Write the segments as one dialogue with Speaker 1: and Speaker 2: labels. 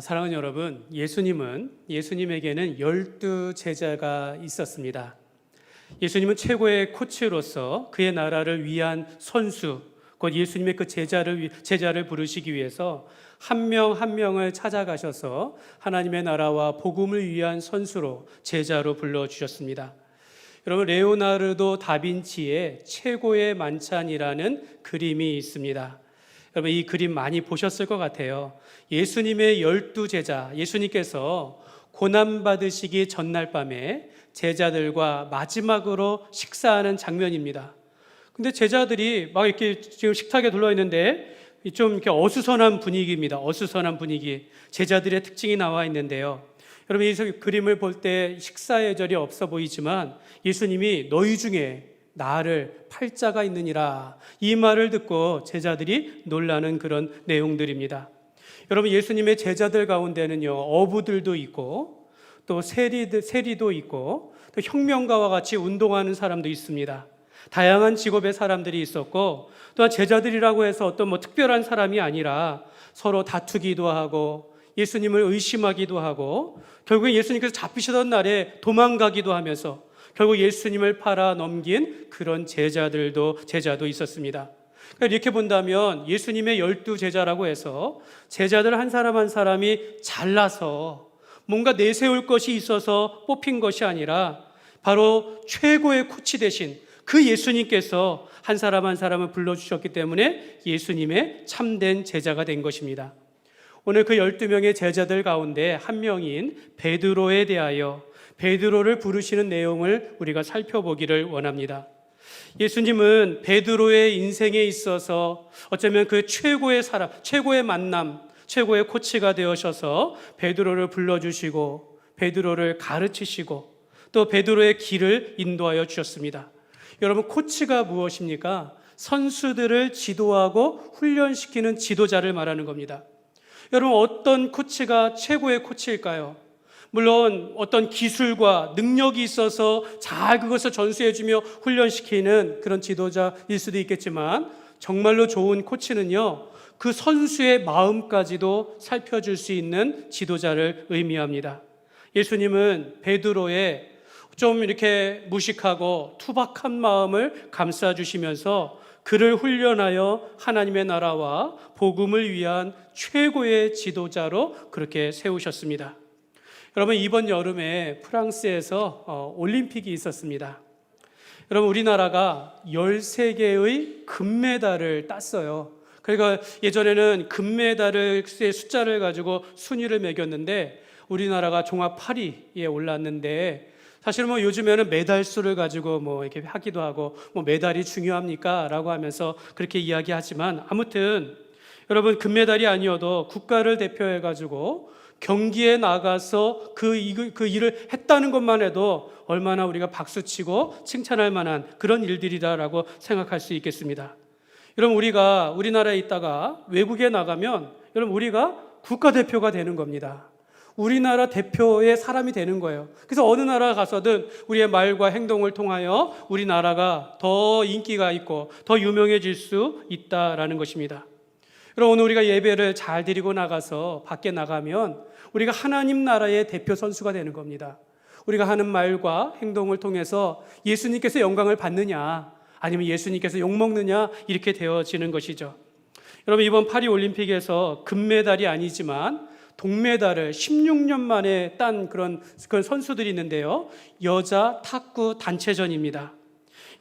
Speaker 1: 사랑하는 여러분, 예수님에게는 12제자가 있었습니다. 예수님은 최고의 코치로서 그의 나라를 위한 선수, 곧 예수님의 그 제자를 부르시기 위해서 한 명 한 명을 찾아가셔서 하나님의 나라와 복음을 위한 선수로, 제자로 불러주셨습니다. 여러분, 레오나르도 다빈치의 최고의 만찬이라는 그림이 있습니다. 여러분, 이 그림 많이 보셨을 것 같아요. 예수님의 12제자, 예수님께서 고난받으시기 전날 밤에 제자들과 마지막으로 식사하는 장면입니다. 근데 제자들이 막 이렇게 지금 식탁에 둘러 있는데 좀 이렇게 어수선한 분위기입니다. 어수선한 분위기. 제자들의 특징이 나와 있는데요. 여러분, 이 그림을 볼 때 식사 예절이 없어 보이지만 예수님이 너희 중에 나를 팔자가 있느니라, 이 말을 듣고 제자들이 놀라는 그런 내용들입니다. 여러분, 예수님의 제자들 가운데는요, 어부들도 있고 또 세리도 있고 또 혁명가와 같이 운동하는 사람도 있습니다. 다양한 직업의 사람들이 있었고, 또한 제자들이라고 해서 어떤 특별한 사람이 아니라 서로 다투기도 하고 예수님을 의심하기도 하고, 결국 예수님께서 잡히시던 날에 도망가기도 하면서 결국 예수님을 팔아 넘긴 그런 제자도 있었습니다. 그러니까 이렇게 본다면 예수님의 12제자라고 해서 제자들 한 사람 한 사람이 잘나서 뭔가 내세울 것이 있어서 뽑힌 것이 아니라 바로 최고의 코치 되신 그 예수님께서 한 사람 한 사람을 불러주셨기 때문에 예수님의 참된 제자가 된 것입니다. 오늘 그 12명의 제자들 가운데 한 명인 베드로에 대하여 베드로를 부르시는 내용을 우리가 살펴보기를 원합니다. 예수님은 베드로의 인생에 있어서 어쩌면 그 최고의 사람, 최고의 만남, 최고의 코치가 되어셔서 베드로를 불러주시고 베드로를 가르치시고 또 베드로의 길을 인도하여 주셨습니다. 여러분, 코치가 무엇입니까? 선수들을 지도하고 훈련시키는 지도자를 말하는 겁니다. 여러분, 어떤 코치가 최고의 코치일까요? 물론 어떤 기술과 능력이 있어서 잘 그것을 전수해주며 훈련시키는 그런 지도자일 수도 있겠지만, 정말로 좋은 코치는요, 그 선수의 마음까지도 살펴줄 수 있는 지도자를 의미합니다. 예수님은 베드로의 좀 이렇게 무식하고 투박한 마음을 감싸주시면서 그를 훈련하여 하나님의 나라와 복음을 위한 최고의 지도자로 그렇게 세우셨습니다. 여러분, 이번 여름에 프랑스에서 올림픽이 있었습니다. 여러분, 우리나라가 13개의 금메달을 땄어요. 그러니까 예전에는 금메달의 숫자를 가지고 순위를 매겼는데 우리나라가 종합 8위에 올랐는데, 사실 요즘에는 메달 수를 가지고 이렇게 하기도 하고 메달이 중요합니까? 라고 하면서 그렇게 이야기하지만, 아무튼 여러분, 금메달이 아니어도 국가를 대표해 가지고 경기에 나가서 그 일을 했다는 것만 해도 얼마나 우리가 박수치고 칭찬할 만한 그런 일들이다라고 생각할 수 있겠습니다. 여러분, 우리가 우리나라에 있다가 외국에 나가면 여러분, 우리가 국가대표가 되는 겁니다. 우리나라 대표의 사람이 되는 거예요. 그래서 어느 나라 가서든 우리의 말과 행동을 통하여 우리나라가 더 인기가 있고 더 유명해질 수 있다라는 것입니다. 여러분, 오늘 우리가 예배를 잘 드리고 나가서 밖에 나가면 우리가 하나님 나라의 대표 선수가 되는 겁니다. 우리가 하는 말과 행동을 통해서 예수님께서 영광을 받느냐 아니면 예수님께서 욕먹느냐, 이렇게 되어지는 것이죠. 여러분, 이번 파리 올림픽에서 금메달이 아니지만 동메달을 16년 만에 딴 그런 선수들이 있는데요, 여자 탁구 단체전입니다.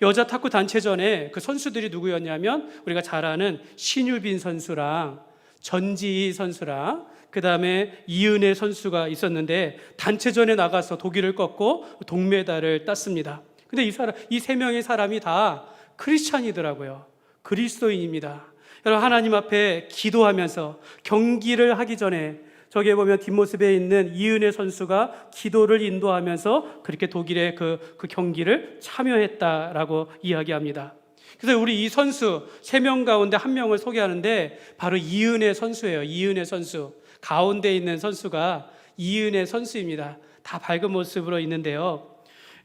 Speaker 1: 여자 탁구 단체전에 그 선수들이 누구였냐면 우리가 잘 아는 신유빈 선수랑 전지희 선수랑 그 다음에 이은혜 선수가 있었는데, 단체전에 나가서 독일을 꺾고 동메달을 땄습니다. 근데 이 세 명의 사람이 다 크리스찬이더라고요. 그리스도인입니다. 여러분, 하나님 앞에 기도하면서 경기를 하기 전에 저기에 보면 뒷모습에 있는 이은혜 선수가 기도를 인도하면서 그렇게 독일의 그 경기를 참여했다라고 이야기합니다. 그래서 우리 이 선수 3명 가운데 1명을 소개하는데 바로 이은혜 선수예요. 이은혜 선수. 가운데 있는 선수가 이은혜 선수입니다. 다 밝은 모습으로 있는데요.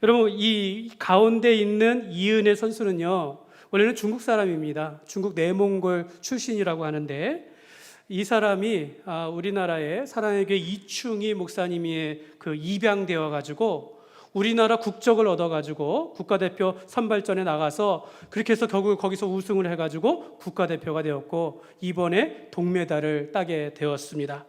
Speaker 1: 여러분, 이 가운데 있는 이은혜 선수는요, 원래는 중국 사람입니다. 중국 내몽골 출신이라고 하는데, 이 사람이 우리나라의 사랑의 교회 이충희 목사님이 입양되어 가지고 우리나라 국적을 얻어 가지고 국가대표 선발전에 나가서 그렇게 해서 결국 거기서 우승을 해 가지고 국가대표가 되었고 이번에 동메달을 따게 되었습니다.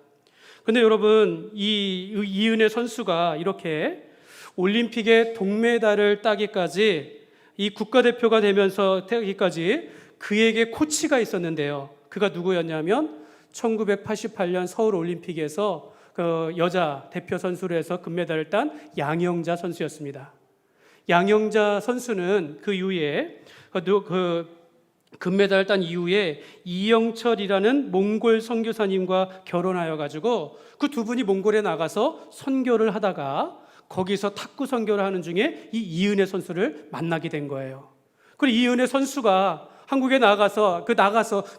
Speaker 1: 그런데 여러분, 이은혜 선수가 이렇게 올림픽에 동메달을 따기까지, 이 국가대표가 되면서 되기까지 그에게 코치가 있었는데요. 그가 누구였냐면 1988년 서울올림픽에서 그 여자 대표 선수로 해서 금메달을 딴 양영자 선수였습니다. 양영자 선수는 그 이후에 금메달을 딴 이후에 이영철이라는 몽골 선교사님과 결혼하여 가지고 그 두 분이 몽골에 나가서 선교를 하다가 거기서 탁구 선교를 하는 중에 이 이은혜 선수를 만나게 된 거예요. 그리고 이은혜 선수가 한국에 나가서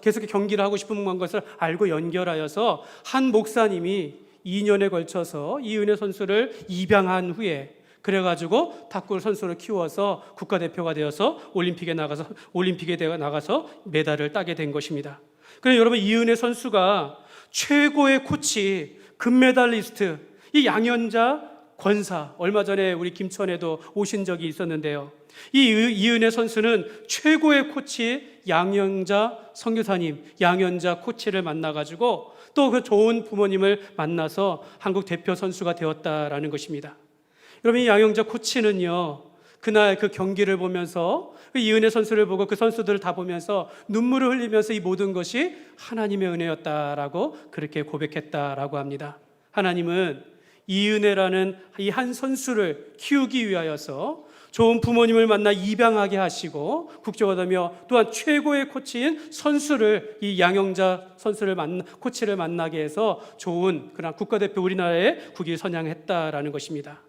Speaker 1: 계속 경기를 하고 싶은 것을 알고 연결하여서 한 목사님이 2년에 걸쳐서 이은혜 선수를 입양한 후에 그래가지고 탁구 선수를 키워서 국가대표가 되어서 올림픽에 나가서 메달을 따게 된 것입니다. 그래서 여러분, 이은혜 선수가 최고의 코치, 금메달리스트, 이 양현자 권사, 얼마 전에 우리 김천에도 오신 적이 있었는데요. 이 이은혜 선수는 최고의 코치 양현자 선교사님, 양현자 코치를 만나가지고 또 그 좋은 부모님을 만나서 한국 대표 선수가 되었다라는 것입니다. 여러분, 이 양현자 코치는요, 그날 그 경기를 보면서 그 이은혜 선수를 보고 그 선수들을 다 보면서 눈물을 흘리면서 이 모든 것이 하나님의 은혜였다라고 그렇게 고백했다라고 합니다. 하나님은 이은혜라는 이 한 선수를 키우기 위하여서 좋은 부모님을 만나 입양하게 하시고 국적하며 또한 최고의 코치인 선수를, 이 양영자 선수를 코치를 만나게 해서 좋은 그런 국가대표 우리나라에 국위를 선양했다라는 것입니다.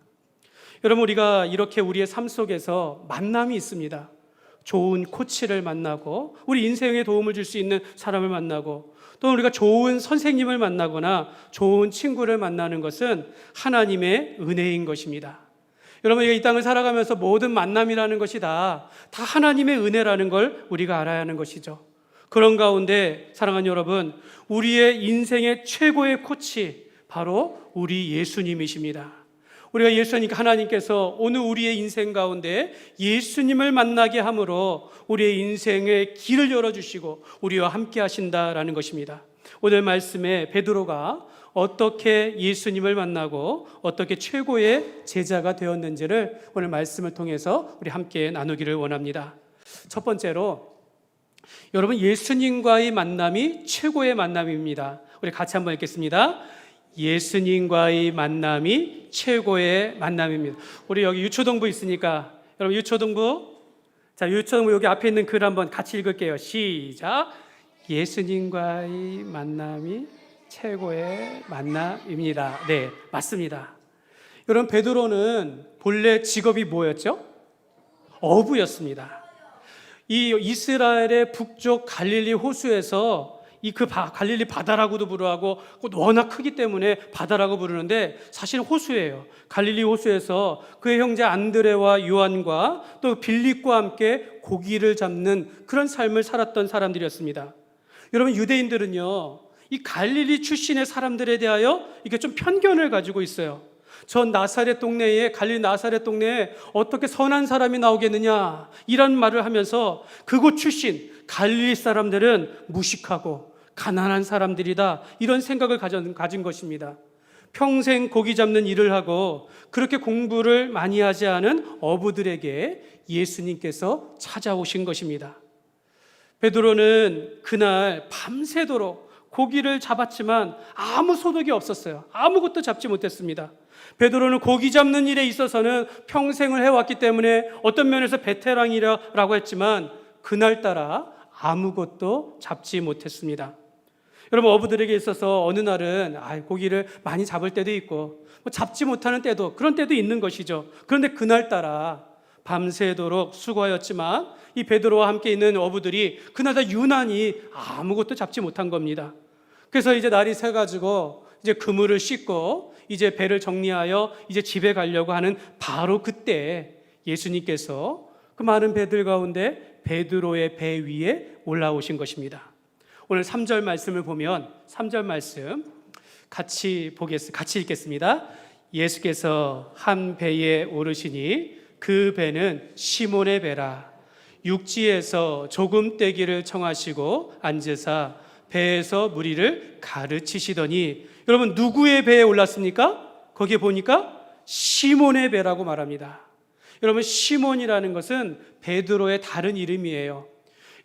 Speaker 1: 여러분, 우리가 이렇게 우리의 삶 속에서 만남이 있습니다. 좋은 코치를 만나고 우리 인생에 도움을 줄 수 있는 사람을 만나고 또 우리가 좋은 선생님을 만나거나 좋은 친구를 만나는 것은 하나님의 은혜인 것입니다. 여러분, 이 땅을 살아가면서 모든 만남이라는 것이 다 하나님의 은혜라는 걸 우리가 알아야 하는 것이죠. 그런 가운데 사랑하는 여러분, 우리의 인생의 최고의 코치 바로 우리 예수님이십니다. 우리가 하나님께서 오늘 우리의 인생 가운데 예수님을 만나게 함으로 우리의 인생의 길을 열어주시고 우리와 함께 하신다라는 것입니다. 오늘 말씀에 베드로가 어떻게 예수님을 만나고 어떻게 최고의 제자가 되었는지를 오늘 말씀을 통해서 우리 함께 나누기를 원합니다. 첫 번째로, 여러분, 예수님과의 만남이 최고의 만남입니다. 우리 같이 한번 읽겠습니다. 예수님과의 만남이 최고의 만남입니다. 우리 여기 유초동부 있으니까 여러분, 유초동부 여기 앞에 있는 글 한번 같이 읽을게요. 시작. 예수님과의 만남이 최고의 만남입니다. 네, 맞습니다. 여러분, 베드로는 본래 직업이 뭐였죠? 어부였습니다. 이 이스라엘의 북쪽 갈릴리 호수에서 갈릴리 바다라고도 부르고 워낙 크기 때문에 바다라고 부르는데 사실 호수예요. 갈릴리 호수에서 그의 형제 안드레와 요한과 또 빌립과 함께 고기를 잡는 그런 삶을 살았던 사람들이었습니다. 여러분, 유대인들은요, 이 갈릴리 출신의 사람들에 대하여 이게 좀 편견을 가지고 있어요. 갈릴리 나사렛 동네에 어떻게 선한 사람이 나오겠느냐, 이런 말을 하면서 그곳 출신 갈릴리 사람들은 무식하고 가난한 사람들이다, 이런 생각을 가진 것입니다. 평생 고기 잡는 일을 하고 그렇게 공부를 많이 하지 않은 어부들에게 예수님께서 찾아오신 것입니다. 베드로는 그날 밤새도록 고기를 잡았지만 아무 소득이 없었어요. 아무것도 잡지 못했습니다. 베드로는 고기 잡는 일에 있어서는 평생을 해왔기 때문에 어떤 면에서 베테랑이라고 했지만 그날따라 아무것도 잡지 못했습니다. 여러분, 어부들에게 있어서 어느 날은 고기를 많이 잡을 때도 있고 잡지 못하는 때도, 그런 때도 있는 것이죠. 그런데 그날따라 밤새도록 수고하였지만 이 베드로와 함께 있는 어부들이 그날따라 유난히 아무것도 잡지 못한 겁니다. 그래서 이제 날이 새가지고 이제 그물을 씻고 이제 배를 정리하여 이제 집에 가려고 하는 바로 그때 예수님께서 그 많은 배들 가운데 베드로의 배 위에 올라오신 것입니다. 오늘 3절 말씀을 보면 3절 말씀 같이 읽겠습니다. 예수께서 한 배에 오르시니 그 배는 시몬의 배라. 육지에서 조금 떼기를 청하시고 앉으사 배에서 무리를 가르치시더니, 여러분 누구의 배에 올랐습니까? 거기에 보니까 시몬의 배라고 말합니다. 여러분 시몬이라는 것은 베드로의 다른 이름이에요.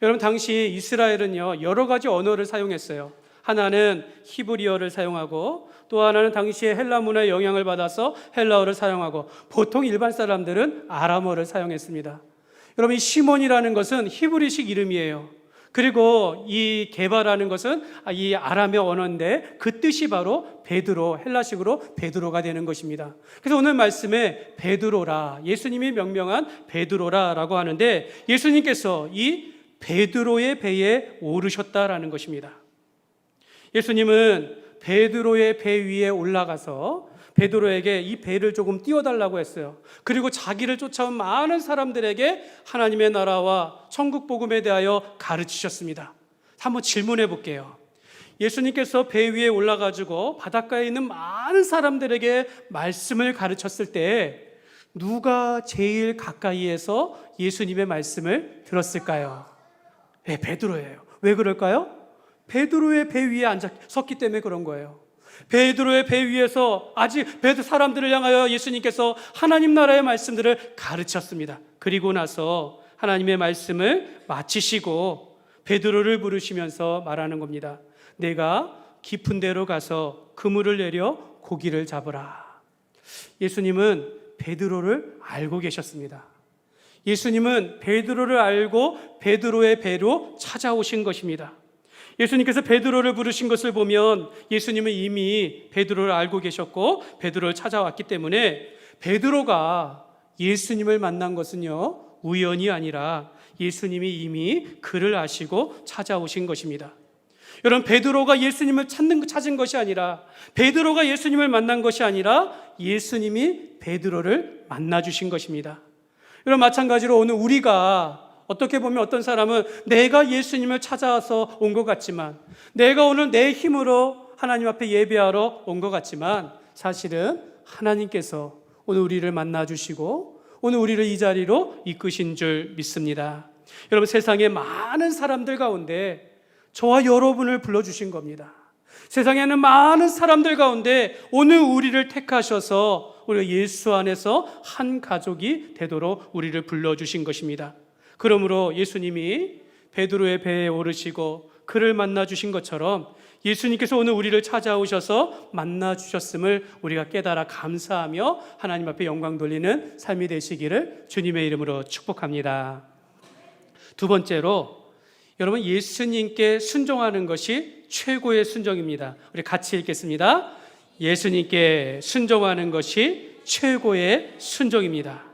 Speaker 1: 여러분 당시 이스라엘은요 여러 가지 언어를 사용했어요. 하나는 히브리어를 사용하고 또 하나는 당시에 헬라 문화의 영향을 받아서 헬라어를 사용하고 보통 일반 사람들은 아람어를 사용했습니다. 여러분 이 시몬이라는 것은 히브리식 이름이에요. 그리고 이 게바라는 것은 이 아람의 언어인데 그 뜻이 바로 베드로, 헬라식으로 베드로가 되는 것입니다. 그래서 오늘 말씀에 베드로라, 예수님이 명명한 베드로라라고 하는데 예수님께서 이 베드로의 배에 오르셨다라는 것입니다. 예수님은 베드로의 배 위에 올라가서 베드로에게 이 배를 조금 띄워달라고 했어요. 그리고 자기를 쫓아온 많은 사람들에게 하나님의 나라와 천국 복음에 대하여 가르치셨습니다. 한번 질문해 볼게요. 예수님께서 배 위에 올라가지고 바닷가에 있는 많은 사람들에게 말씀을 가르쳤을 때 누가 제일 가까이에서 예수님의 말씀을 들었을까요? 네, 베드로예요. 왜 그럴까요? 베드로의 배 위에 섰기 때문에 그런 거예요. 베드로의 배 위에서 아직 베드 사람들을 향하여 예수님께서 하나님 나라의 말씀들을 가르쳤습니다. 그리고 나서 하나님의 말씀을 마치시고 베드로를 부르시면서 말하는 겁니다. 내가 깊은 데로 가서 그물을 내려 고기를 잡으라. 예수님은 베드로를 알고 계셨습니다. 예수님은 베드로를 알고 베드로의 배로 찾아오신 것입니다. 예수님께서 베드로를 부르신 것을 보면 예수님은 이미 베드로를 알고 계셨고 베드로를 찾아왔기 때문에 베드로가 예수님을 만난 것은요 우연이 아니라 예수님이 이미 그를 아시고 찾아오신 것입니다. 여러분 베드로가 예수님을 찾은 것이 아니라 베드로가 예수님을 만난 것이 아니라 예수님이 베드로를 만나주신 것입니다. 여러분 마찬가지로 오늘 우리가 어떻게 보면 어떤 사람은 내가 예수님을 찾아와서 온 것 같지만 내가 오늘 내 힘으로 하나님 앞에 예배하러 온 것 같지만 사실은 하나님께서 오늘 우리를 만나주시고 오늘 우리를 이 자리로 이끄신 줄 믿습니다. 여러분 세상에 많은 사람들 가운데 저와 여러분을 불러주신 겁니다. 세상에는 많은 사람들 가운데 오늘 우리를 택하셔서 우리가 예수 안에서 한 가족이 되도록 우리를 불러주신 것입니다. 그러므로 예수님이 베드로의 배에 오르시고 그를 만나주신 것처럼 예수님께서 오늘 우리를 찾아오셔서 만나주셨음을 우리가 깨달아 감사하며 하나님 앞에 영광 돌리는 삶이 되시기를 주님의 이름으로 축복합니다. 두 번째로 여러분 예수님께 순종하는 것이 최고의 순종입니다. 우리 같이 읽겠습니다. 예수님께 순종하는 것이 최고의 순종입니다.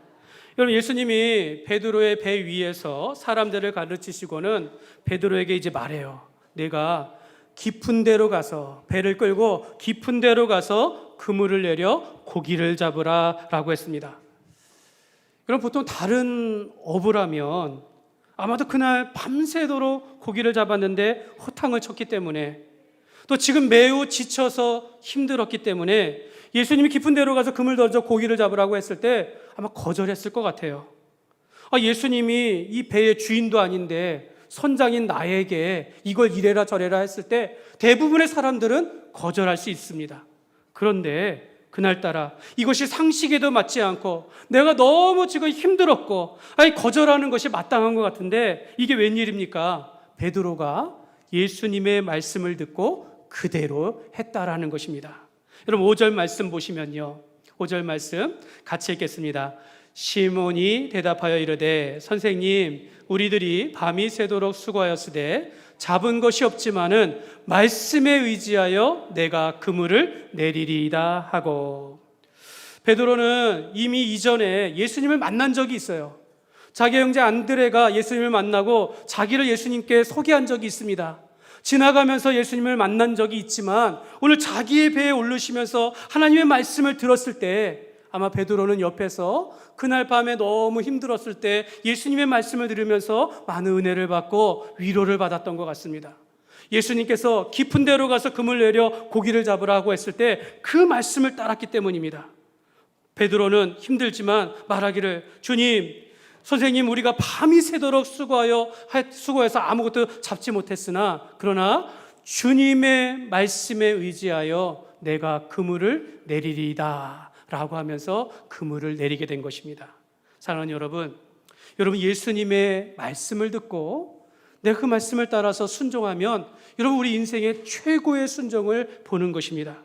Speaker 1: 여러분 예수님이 베드로의 배 위에서 사람들을 가르치시고는 베드로에게 이제 말해요. 내가 깊은 데로 가서 배를 끌고 깊은 데로 가서 그물을 내려 고기를 잡으라 라고 했습니다. 여러분 보통 다른 어부라면 아마도 그날 밤새도록 고기를 잡았는데 호탕을 쳤기 때문에 또 지금 매우 지쳐서 힘들었기 때문에 예수님이 깊은 데로 가서 그물 던져 고기를 잡으라고 했을 때 아마 거절했을 것 같아요. 예수님이 이 배의 주인도 아닌데 선장인 나에게 이걸 이래라 저래라 했을 때 대부분의 사람들은 거절할 수 있습니다. 그런데 그날따라 이것이 상식에도 맞지 않고 내가 너무 지금 힘들었고 거절하는 것이 마땅한 것 같은데 이게 웬일입니까? 베드로가 예수님의 말씀을 듣고 그대로 했다라는 것입니다. 여러분 5절 말씀 보시면요 5절 말씀 같이 읽겠습니다. 시몬이 대답하여 이르되 선생님 우리들이 밤이 새도록 수고하였으되 잡은 것이 없지만은 말씀에 의지하여 내가 그물을 내리리이다 하고 베드로는 이미 이전에 예수님을 만난 적이 있어요. 자기 형제 안드레가 예수님을 만나고 자기를 예수님께 소개한 적이 있습니다. 지나가면서 예수님을 만난 적이 있지만 오늘 자기의 배에 오르시면서 하나님의 말씀을 들었을 때 아마 베드로는 옆에서 그날 밤에 너무 힘들었을 때 예수님의 말씀을 들으면서 많은 은혜를 받고 위로를 받았던 것 같습니다. 예수님께서 깊은 데로 가서 금을 내려 고기를 잡으라고 했을 때 그 말씀을 따랐기 때문입니다. 베드로는 힘들지만 말하기를, 주님, 선생님, 우리가 밤이 새도록 수고해서 아무것도 잡지 못했으나 그러나 주님의 말씀에 의지하여 내가 그물을 내리리이다 라고 하면서 그물을 내리게 된 것입니다. 사랑하는 여러분, 예수님의 말씀을 듣고 내가 그 말씀을 따라서 순종하면 여러분, 우리 인생의 최고의 순종을 보는 것입니다.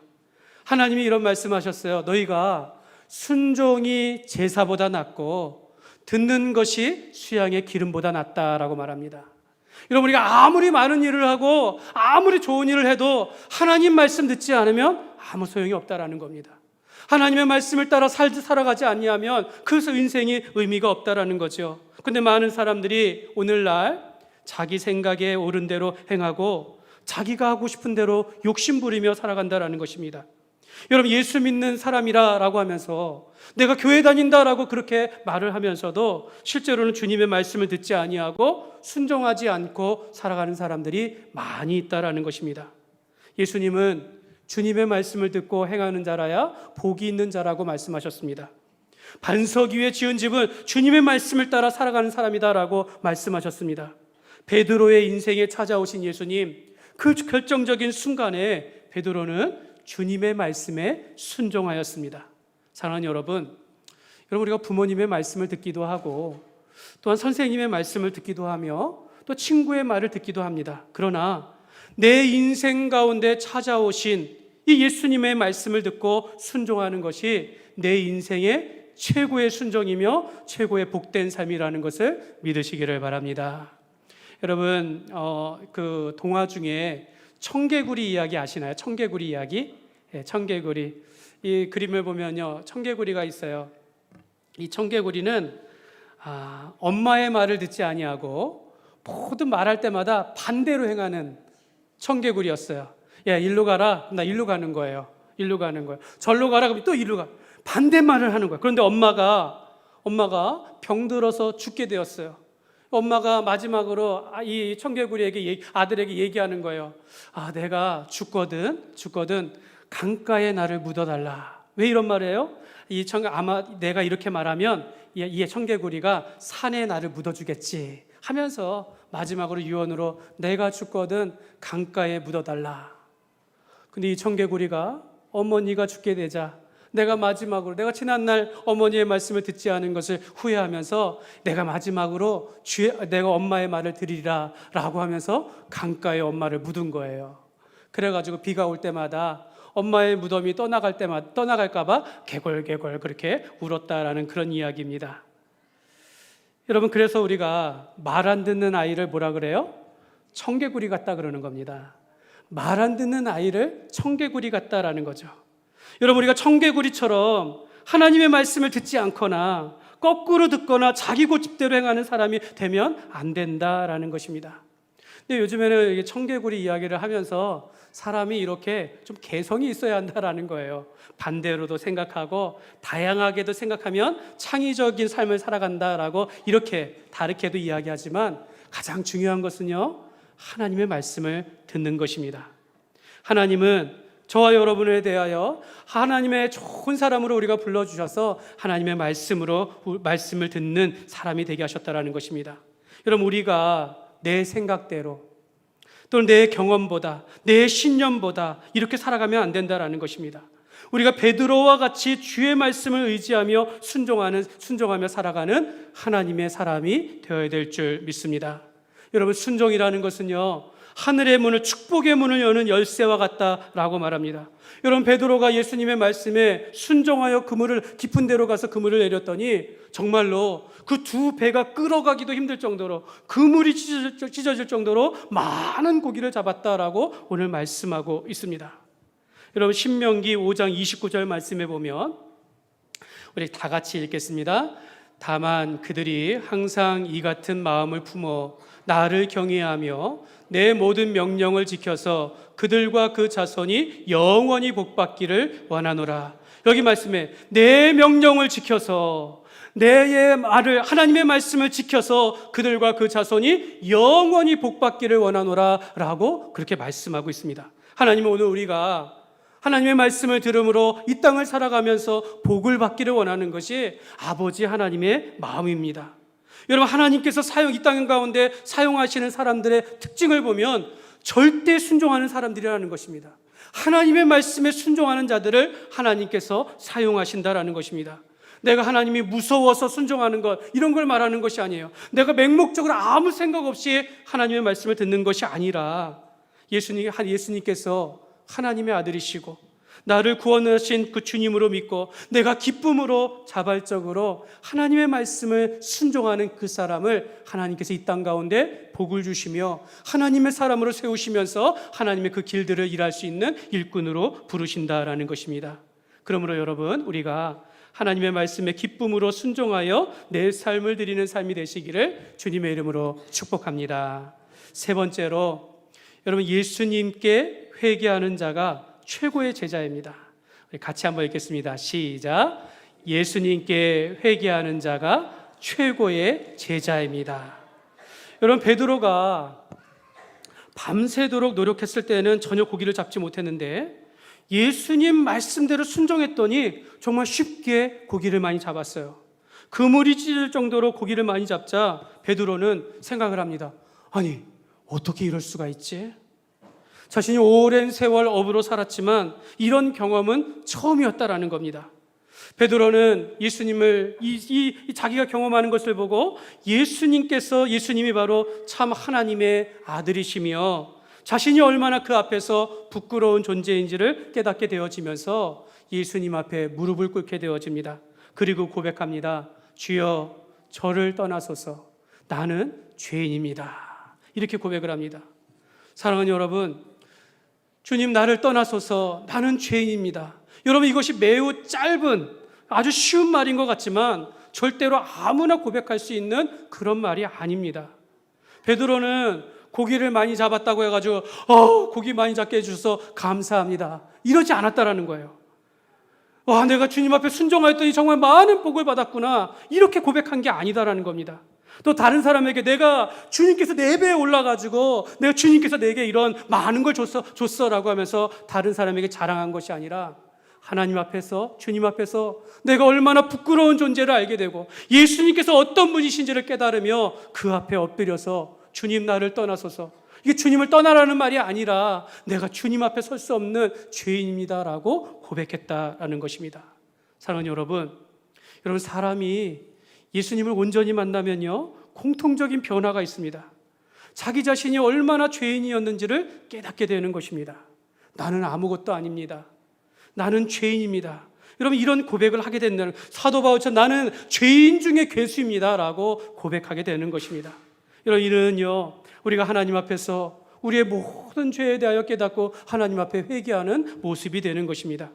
Speaker 1: 하나님이 이런 말씀하셨어요. 너희가 순종이 제사보다 낫고 듣는 것이 수양의 기름보다 낫다라고 말합니다. 여러분, 우리가 아무리 많은 일을 하고 아무리 좋은 일을 해도 하나님 말씀 듣지 않으면 아무 소용이 없다라는 겁니다. 하나님의 말씀을 따라 살아가지 아니하면 그 인생이 의미가 없다라는 거죠. 근데 많은 사람들이 오늘날 자기 생각에 옳은 대로 행하고 자기가 하고 싶은 대로 욕심 부리며 살아간다라는 것입니다. 여러분, 예수 믿는 사람이라고 하면서 내가 교회 다닌다라고 그렇게 말을 하면서도 실제로는 주님의 말씀을 듣지 아니하고 순종하지 않고 살아가는 사람들이 많이 있다라는 것입니다. 예수님은 주님의 말씀을 듣고 행하는 자라야 복이 있는 자라고 말씀하셨습니다. 반석 위에 지은 집은 주님의 말씀을 따라 살아가는 사람이다라고 말씀하셨습니다. 베드로의 인생에 찾아오신 예수님, 그 결정적인 순간에 베드로는 주님의 말씀에 순종하였습니다. 사랑하는 여러분, 우리가 부모님의 말씀을 듣기도 하고 또한 선생님의 말씀을 듣기도 하며 또 친구의 말을 듣기도 합니다. 그러나 내 인생 가운데 찾아오신 이 예수님의 말씀을 듣고 순종하는 것이 내 인생의 최고의 순종이며 최고의 복된 삶이라는 것을 믿으시기를 바랍니다. 여러분, 그 동화 중에 청개구리 이야기 아시나요? 청개구리 이야기? 네, 청개구리. 이 그림을 보면요, 청개구리가 있어요. 이 청개구리는 엄마의 말을 듣지 아니하고 모든 말할 때마다 반대로 행하는 청개구리였어요. 야, 일로 가라. 나 일로 가는 거예요. 일로 가는 거예요. 절로 가라. 그러면 또 일로 가. 반대말을 하는 거예요. 그런데 엄마가 병들어서 죽게 되었어요. 엄마가 마지막으로 이 청개구리에게 아들에게 얘기하는 거예요. 내가 죽거든 강가에 나를 묻어달라. 왜 이런 말이에요? 아마 내가 이렇게 말하면 이 청개구리가 산에 나를 묻어주겠지 하면서 마지막으로 유언으로 내가 죽거든 강가에 묻어달라. 근데 이 청개구리가 어머니가 죽게 되자 내가 지난날 어머니의 말씀을 듣지 않은 것을 후회하면서 내가 마지막으로 내가 엄마의 말을 들으리라 라고 하면서 강가에 엄마를 묻은 거예요. 그래가지고 비가 올 때마다 엄마의 무덤이 떠나갈까 봐 개골개골 그렇게 울었다라는 그런 이야기입니다. 여러분, 그래서 우리가 말 안 듣는 아이를 뭐라 그래요? 청개구리 같다 그러는 겁니다. 말 안 듣는 아이를 청개구리 같다라는 거죠. 여러분, 우리가 청개구리처럼 하나님의 말씀을 듣지 않거나 거꾸로 듣거나 자기 고집대로 행하는 사람이 되면 안 된다라는 것입니다. 근데 요즘에는 청개구리 이야기를 하면서 사람이 이렇게 좀 개성이 있어야 한다라는 거예요. 반대로도 생각하고 다양하게도 생각하면 창의적인 삶을 살아간다라고 이렇게 다르게도 이야기하지만 가장 중요한 것은요, 하나님의 말씀을 듣는 것입니다. 하나님은 저와 여러분에 대하여 하나님의 좋은 사람으로 우리가 불러주셔서 하나님의 말씀을 듣는 사람이 되게 하셨다라는 것입니다. 여러분, 우리가 내 생각대로 또는 내 경험보다 내 신념보다 이렇게 살아가면 안 된다라는 것입니다. 우리가 베드로와 같이 주의 말씀을 의지하며 순종하며 살아가는 하나님의 사람이 되어야 될 줄 믿습니다. 여러분, 순종이라는 것은요, 하늘의 문을, 축복의 문을 여는 열쇠와 같다라고 말합니다. 여러분, 베드로가 예수님의 말씀에 순종하여 깊은 데로 가서 그물을 내렸더니 정말로 그 두 배가 끌어가기도 힘들 정도로 그물이 찢어질 정도로 많은 고기를 잡았다라고 오늘 말씀하고 있습니다. 여러분, 신명기 5장 29절 말씀에 보면 우리 다 같이 읽겠습니다. 다만 그들이 항상 이 같은 마음을 품어 나를 경외하며 내 모든 명령을 지켜서 그들과 그 자손이 영원히 복받기를 원하노라. 여기 말씀에 내 명령을 지켜서 내 말을, 하나님의 말씀을 지켜서 그들과 그 자손이 영원히 복받기를 원하노라 라고 그렇게 말씀하고 있습니다. 하나님은 오늘 우리가 하나님의 말씀을 들음으로 이 땅을 살아가면서 복을 받기를 원하는 것이 아버지 하나님의 마음입니다. 여러분, 하나님께서 이 땅 가운데 사용하시는 사람들의 특징을 보면 절대 순종하는 사람들이라는 것입니다. 하나님의 말씀에 순종하는 자들을 하나님께서 사용하신다라는 것입니다. 내가 하나님이 무서워서 순종하는 것, 이런 걸 말하는 것이 아니에요. 내가 맹목적으로 아무 생각 없이 하나님의 말씀을 듣는 것이 아니라 예수님께서 하나님의 아들이시고 나를 구원하신 그 주님으로 믿고 내가 기쁨으로 자발적으로 하나님의 말씀을 순종하는 그 사람을 하나님께서 이 땅 가운데 복을 주시며 하나님의 사람으로 세우시면서 하나님의 그 길들을 일할 수 있는 일꾼으로 부르신다라는 것입니다. 그러므로 여러분, 우리가 하나님의 말씀에 기쁨으로 순종하여 내 삶을 드리는 삶이 되시기를 주님의 이름으로 축복합니다. 세 번째로, 여러분, 예수님께 회개하는 자가 최고의 제자입니다. 우리 같이 한번 읽겠습니다. 시작. 예수님께 회개하는 자가 최고의 제자입니다. 여러분, 베드로가 밤새도록 노력했을 때는 전혀 고기를 잡지 못했는데 예수님 말씀대로 순종했더니 정말 쉽게 고기를 많이 잡았어요. 그물이 찢을 정도로 고기를 많이 잡자 베드로는 생각을 합니다. 아니, 어떻게 이럴 수가 있지? 자신이 오랜 세월 어부로 살았지만 이런 경험은 처음이었다라는 겁니다. 베드로는 예수님을 자기가 경험하는 것을 보고 예수님이 바로 참 하나님의 아들이시며 자신이 얼마나 그 앞에서 부끄러운 존재인지를 깨닫게 되어지면서 예수님 앞에 무릎을 꿇게 되어집니다. 그리고 고백합니다. 주여, 저를 떠나소서. 나는 죄인입니다. 이렇게 고백을 합니다. 사랑하는 여러분, 주님, 나를 떠나소서. 나는 죄인입니다. 여러분, 이것이 매우 짧은 아주 쉬운 말인 것 같지만 절대로 아무나 고백할 수 있는 그런 말이 아닙니다. 베드로는 고기를 많이 잡았다고 해가지고 고기 많이 잡게 해주셔서 감사합니다, 이러지 않았다라는 거예요. 와, 내가 주님 앞에 순종하였더니 정말 많은 복을 받았구나, 이렇게 고백한 게 아니다라는 겁니다. 또 다른 사람에게 내가 주님께서 내 배에 올라가지고 내가 주님께서 내게 이런 많은 걸 줬어라고 하면서 다른 사람에게 자랑한 것이 아니라 하나님 앞에서, 주님 앞에서 내가 얼마나 부끄러운 존재를 알게 되고 예수님께서 어떤 분이신지를 깨달으며 그 앞에 엎드려서 주님, 나를 떠나소서. 이게 주님을 떠나라는 말이 아니라 내가 주님 앞에 설 수 없는 죄인입니다라고 고백했다라는 것입니다. 사랑하는 여러분, 사람이 예수님을 온전히 만나면요, 공통적인 변화가 있습니다. 자기 자신이 얼마나 죄인이었는지를 깨닫게 되는 것입니다. 나는 아무것도 아닙니다. 나는 죄인입니다. 여러분, 이런 고백을 하게 된다는, 사도 바울처럼 나는 죄인 중에 괴수입니다 라고 고백하게 되는 것입니다. 여러분, 이는요, 우리가 하나님 앞에서 우리의 모든 죄에 대하여 깨닫고 하나님 앞에 회개하는 모습이 되는 것입니다.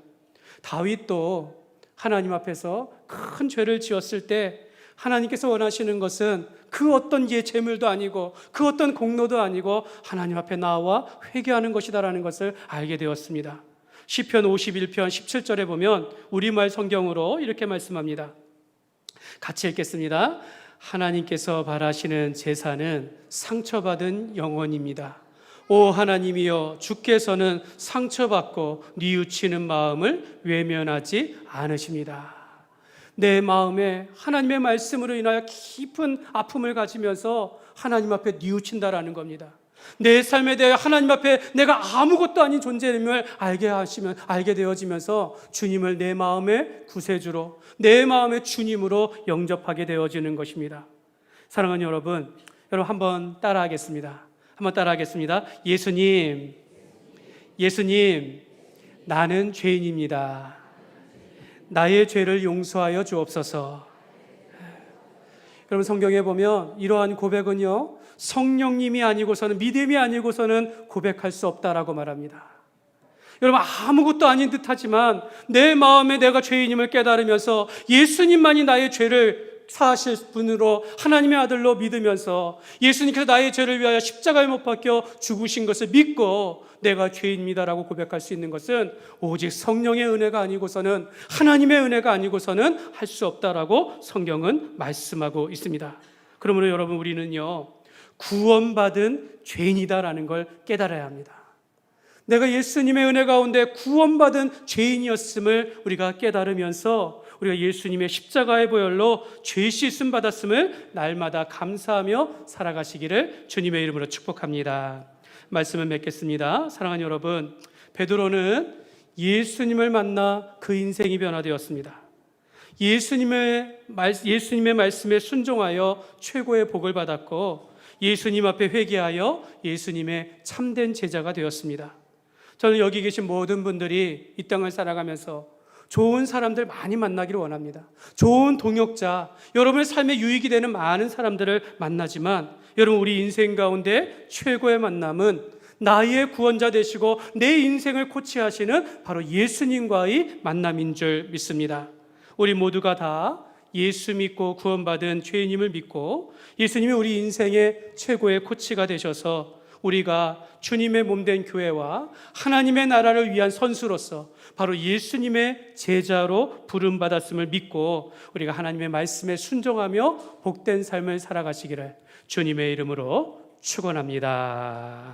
Speaker 1: 다윗도 하나님 앞에서 큰 죄를 지었을 때 하나님께서 원하시는 것은 그 어떤 재물도 아니고 그 어떤 공로도 아니고 하나님 앞에 나와 회개하는 것이다라는 것을 알게 되었습니다. 시편 51편 17절에 보면 우리말 성경으로 이렇게 말씀합니다. 같이 읽겠습니다. 하나님께서 바라시는 제사는 상처받은 영혼입니다. 오 하나님이여, 주께서는 상처받고 뉘우치는 마음을 외면하지 않으십니다. 내 마음에 하나님의 말씀으로 인하여 깊은 아픔을 가지면서 하나님 앞에 뉘우친다라는 겁니다. 내 삶에 대해 하나님 앞에 내가 아무것도 아닌 존재임을 알게 되어지면서 주님을 내 마음의 구세주로, 내 마음의 주님으로 영접하게 되어지는 것입니다. 사랑하는 여러분, 한번 따라하겠습니다. 예수님, 나는 죄인입니다. 나의 죄를 용서하여 주옵소서. 여러분, 성경에 보면 이러한 고백은요, 성령님이 아니고서는, 믿음이 아니고서는 고백할 수 없다라고 말합니다. 여러분, 아무것도 아닌 듯하지만 내 마음에 내가 죄인임을 깨달으면서 예수님만이 나의 죄를 사실 분으로 하나님의 아들로 믿으면서 예수님께서 나의 죄를 위하여 십자가에 못 박혀 죽으신 것을 믿고 내가 죄인입니다라고 고백할 수 있는 것은 오직 성령의 은혜가 아니고서는, 하나님의 은혜가 아니고서는 할 수 없다라고 성경은 말씀하고 있습니다. 그러므로 여러분, 우리는요, 구원받은 죄인이다라는 걸 깨달아야 합니다. 내가 예수님의 은혜 가운데 구원받은 죄인이었음을 우리가 깨달으면서 우리가 예수님의 십자가의 보혈로 죄 씻음 받았음을 날마다 감사하며 살아가시기를 주님의 이름으로 축복합니다. 말씀을 맺겠습니다. 사랑하는 여러분, 베드로는 예수님을 만나 그 인생이 변화되었습니다. 예수님의 말씀에 순종하여 최고의 복을 받았고 예수님 앞에 회개하여 예수님의 참된 제자가 되었습니다. 저는 여기 계신 모든 분들이 이 땅을 살아가면서 좋은 사람들 많이 만나기를 원합니다. 좋은 동역자, 여러분의 삶에 유익이 되는 많은 사람들을 만나지만 여러분, 우리 인생 가운데 최고의 만남은 나의 구원자 되시고 내 인생을 코치하시는 바로 예수님과의 만남인 줄 믿습니다. 우리 모두가 다 예수 믿고 구원받은 죄인임을 믿고 예수님이 우리 인생의 최고의 코치가 되셔서 우리가 주님의 몸된 교회와 하나님의 나라를 위한 선수로서 바로 예수님의 제자로 부름받았음을 믿고 우리가 하나님의 말씀에 순종하며 복된 삶을 살아가시기를 주님의 이름으로 축원합니다.